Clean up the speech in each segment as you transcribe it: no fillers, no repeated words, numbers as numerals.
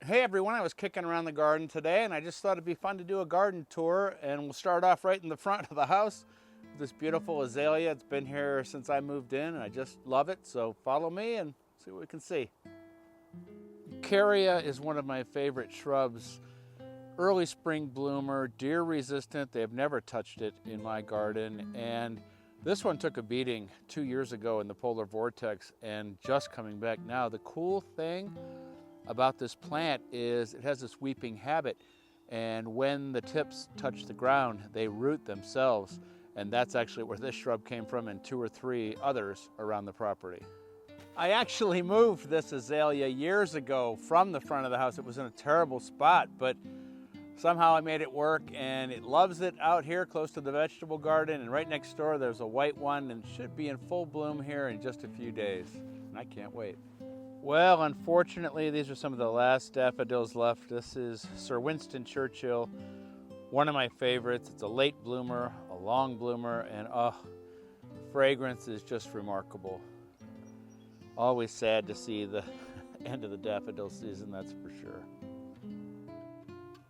Hey everyone, I was kicking around the garden today and I just thought it'd be fun to do a garden tour, and we'll start off right in the front of the house. This beautiful azalea. It's been here since I moved in and I just love it, so follow me and see what we can see. Cara is one of my favorite shrubs. Early spring bloomer, deer resistant. They have never touched it in my garden, and this one took a beating 2 years ago in the polar vortex and just coming back now. The cool thing about this plant is it has this weeping habit, and when the tips touch the ground, they root themselves, and that's actually where this shrub came from and 2 or 3 others around the property. I actually moved this azalea years ago from the front of the house. It was in a terrible spot, but somehow I made it work, and it loves it out here close to the vegetable garden, and right next door there's a white one and should be in full bloom here in just a few days, and I can't wait. Well, unfortunately, these are some of the last daffodils left. This is Sir Winston Churchill, one of my favorites. It's a late bloomer, a long bloomer, and fragrance is just remarkable. Always sad to see the end of the daffodil season, that's for sure.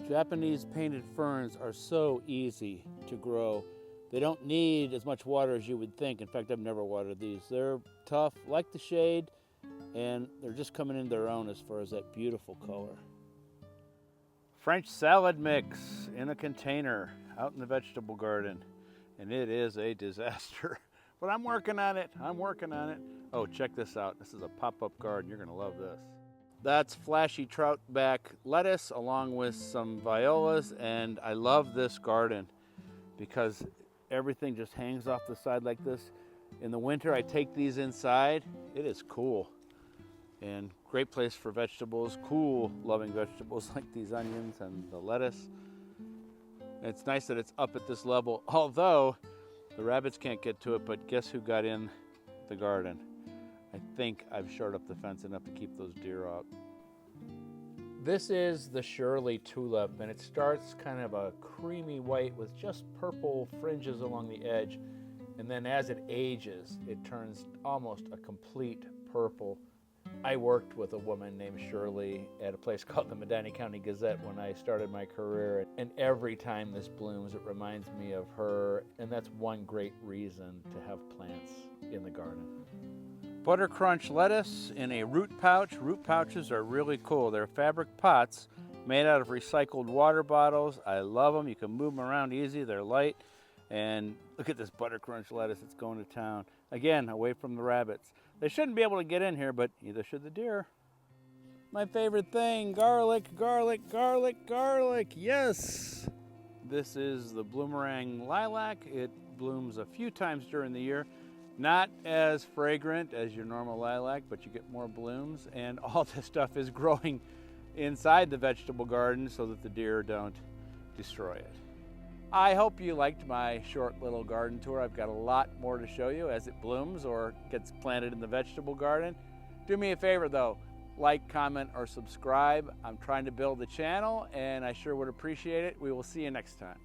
Japanese painted ferns are so easy to grow. They don't need as much water as you would think. In fact, I've never watered these. They're tough, like the shade, and they're just coming into their own as far as that beautiful color. French salad mix in a container out in the vegetable garden, and it is a disaster. But I'm working on it, Oh, check this out. This is a pop-up garden. You're gonna love this. That's flashy troutback lettuce along with some violas, and I love this garden because everything just hangs off the side like this. In the winter, I take these inside. It is cool. And great place for vegetables, cool loving vegetables like these onions and the lettuce. And it's nice that it's up at this level, although the rabbits can't get to it, but guess who got in the garden? I think I've shored up the fence enough to keep those deer out. This is the Shirley Tulip, and it starts kind of a creamy white with just purple fringes along the edge. And then as it ages, it turns almost a complete purple. I worked with a woman named Shirley at a place called the Medina County Gazette when I started my career, and every time this blooms, it reminds me of her, and that's one great reason to have plants in the garden. Buttercrunch lettuce in a root pouch. Root pouches are really cool. They're fabric pots made out of recycled water bottles. I love them. You can move them around easy. They're light. And look at this buttercrunch lettuce. It's going to town. Again, away from the rabbits. They shouldn't be able to get in here, but neither should the deer. My favorite thing, garlic, garlic, garlic, garlic. Yes! This is the bloomerang lilac. It blooms a few times during the year. Not as fragrant as your normal lilac, but you get more blooms. And all this stuff is growing inside the vegetable garden so that the deer don't destroy it. I hope you liked my short little garden tour. I've got a lot more to show you as it blooms or gets planted in the vegetable garden. Do me a favor though, like, comment, or subscribe. I'm trying to build the channel and I sure would appreciate it. We will see you next time.